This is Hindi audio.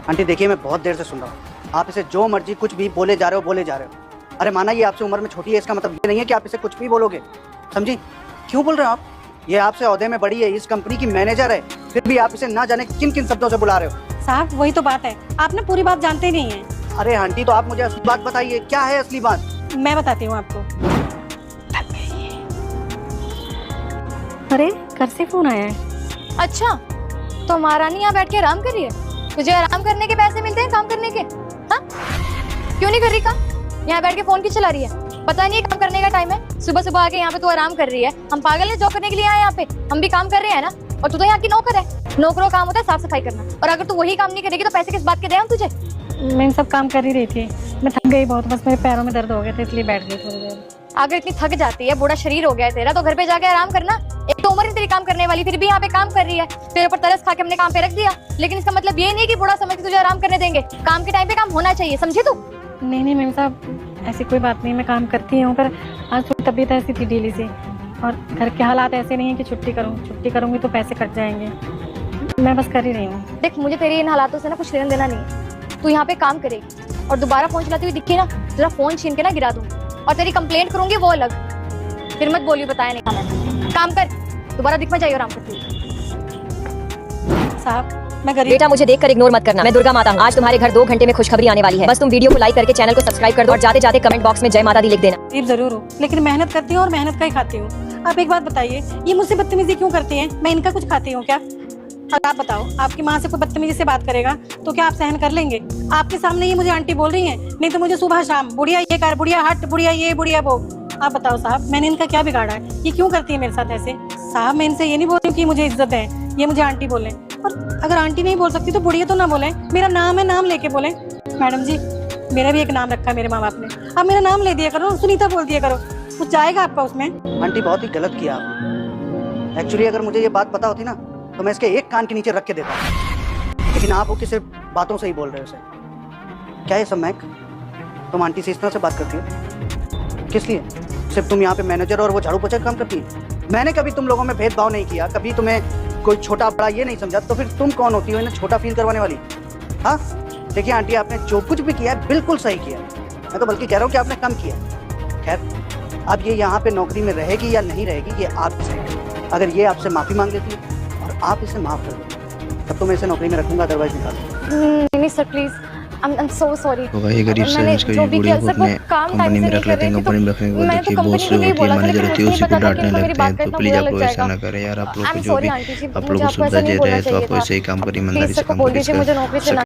आंटी देखिए, मैं बहुत देर से सुन रहा हूँ। आप इसे जो मर्जी कुछ भी बोले जा रहे हो, बोले जा रहे हो। अरे माना ये आपसे उम्र में छोटी है, इसका मतलब ये नहीं है कि आप इसे कुछ भी बोलोगे, समझी? क्यों बोल रहे हो आप? ये आपसे ओहदे में बड़ी है, इस कंपनी की मैनेजर है, फिर भी आप इसे ना जाने किन किन शब्दों से बुला रहे हो। साहब वही तो बात है, आपने पूरी बात जानते नहीं है। अरे आंटी, तो आप मुझे असली बात बताइए, क्या है असली बात? मैं बताती हूँ आपको। अरे घर से फोन आया है। अच्छा, तो महारानी यहाँ बैठ के आराम कर रही है? तुझे आराम करने के पैसे मिलते हैं काम करने के? हाँ, क्यों नहीं कर रही काम? यहाँ बैठ के फोन क्यों चला रही है? पता नहीं है काम करने का टाइम है? सुबह सुबह आके यहाँ पे तू आराम कर रही है। हम पागल है जॉब करने के लिए आए यहाँ पे? हम भी काम कर रहे हैं ना। और तू तो यहाँ की नौकर है। नौकरों का काम होता है साफ सफाई करना, और अगर तू वही काम नहीं करेगी तो पैसे किस बात के दे हम तुझे? मैं सब काम कर ही रही थी, मैं थक गई बहुत, बस मेरे पैरों में दर्द हो गए थे इसलिए बैठ गई थोड़ी देर। अगर इतनी थक जाती है, बूढ़ा शरीर हो गया है तेरा, तो घर पे जाके आराम करना। एक तो उम्र ही तेरी काम करने वाली, फिर भी यहाँ पे काम कर रही है। तेरे ऊपर तरस खा के हमने काम पे रख दिया, लेकिन इसका मतलब ये नहीं कि बूढ़ा समझ के तुझे आराम करने देंगे। काम के टाइम पे काम होना चाहिए, समझे तू? नहीं मैम साहब, ऐसी कोई बात नहीं, मैं काम करती हूँ, पर आज थोड़ी तबीयत ऐसी थी ढीली सी, और घर के हालात ऐसे नहीं है कि छुट्टी करूँगी तो पैसे कट जाएंगे। मैं बस कर ही रही हूँ। देख, मुझे तेरे इन हालातों से ना कुछ लेना देना नहीं है। तू यहाँ पे काम करेगी, और दोबारा फोन चलाती हुई दिखी ना, तेरा फोन छीन के ना गिरा दूँ, और तेरी कंप्लेंट करूंगी वो अलग। फिर मत बोली बताया नहीं था मैंने। काम कर, दोबारा दिख में जाइए आराम करती। साहब मैं गरीब। बेटा मुझे देखकर इग्नोर मत करना, मैं दुर्गा माता हूँ। आज तुम्हारे घर 2 घंटे में खुशखबरी आने वाली है। बस तुम वीडियो को लाइक करके चैनल को सब्सक्राइब कर दो, और जाते जाते कमेंट बॉक्स में जय माता दी लिख देना। गरीब जरूर हूँ, लेकिन मेहनत करती हूँ और मेहनत का ही खाती हूँ। आप एक बात बताइए, ये मुझसे बदतमीजी क्यों करती है? मैं इनका कुछ खाती हूँ क्या? अब आप बताओ, आपकी माँ से कोई बदतमीजी से बात करेगा तो क्या आप सहन कर लेंगे? आपके सामने ये मुझे आंटी बोल रही है, नहीं तो मुझे सुबह शाम बुढ़िया ये कर, बुढ़िया हट, बुढ़िया ये, बुढ़िया वो। आप बताओ साहब, मैंने इनका क्या बिगाड़ा है? ये क्यों करती है मेरे साथ ऐसे? साहब मैं इनसे ये नहीं बोल रही हूँ कि मुझे इज्जत है, ये मुझे आंटी बोले, और अगर आंटी नहीं बोल सकती तो बुढ़िया तो ना बोले, मेरा नाम है, नाम लेके बोले। मैडम जी, मेरा भी एक नाम रखा है मेरे माँ बाप ने, आप मेरा नाम ले दिया करो, सुनीता बोल दिया करो, कुछ जाएगा आपका उसमें? आंटी बहुत ही गलत किया आपने। एक्चुअली अगर मुझे ये बात पता होती ना, तो मैं इसके एक कान के नीचे रख के देता, लेकिन आप वो किसी बातों से ही बोल रहे हो उसे। क्या ये सब महक, तुम आंटी से इस तरह से बात करती हो? किस लिए? सिर्फ तुम यहाँ पे मैनेजर और वो झाड़ू पोछा काम करती है? मैंने कभी तुम लोगों में भेदभाव नहीं किया, कभी तुम्हें कोई छोटा बड़ा ये नहीं समझा, तो फिर तुम कौन होती हो इन्हें छोटा फील करवाने वाली? हाँ देखिए आंटी, आपने जो कुछ भी किया है बिल्कुल सही किया, मैं तो बल्कि कह रहा हूँ कि आपने कम किया। खैर, अब ये यहाँ पे नौकरी में रहेगी या नहीं रहेगी ये आप से। अगर ये आपसे माफ़ी मांग लेती है और आप इसे माफ़ कर दो, तब तो मैं इसे नौकरी में रखूंगा, अदरवाइज निकाल दूंगा। नहीं sir please, I am so sorry. तो भाई गरीब से इसको ये बुढ़िया को अपने कंपनी में रख लेते हैं। कंपनी में रखने के बाद देखिए बॉस जो होती है, मैनेजर होती है, उसी को डांटने लगते हैं। तो प्लीज आप लोग ऐसा ना करें यार। आप लोग को जो भी आप लोग को सुविधा दे रहे हैं तो आप ऐसे ही काम करिए, ईमानदारी से काम करिए।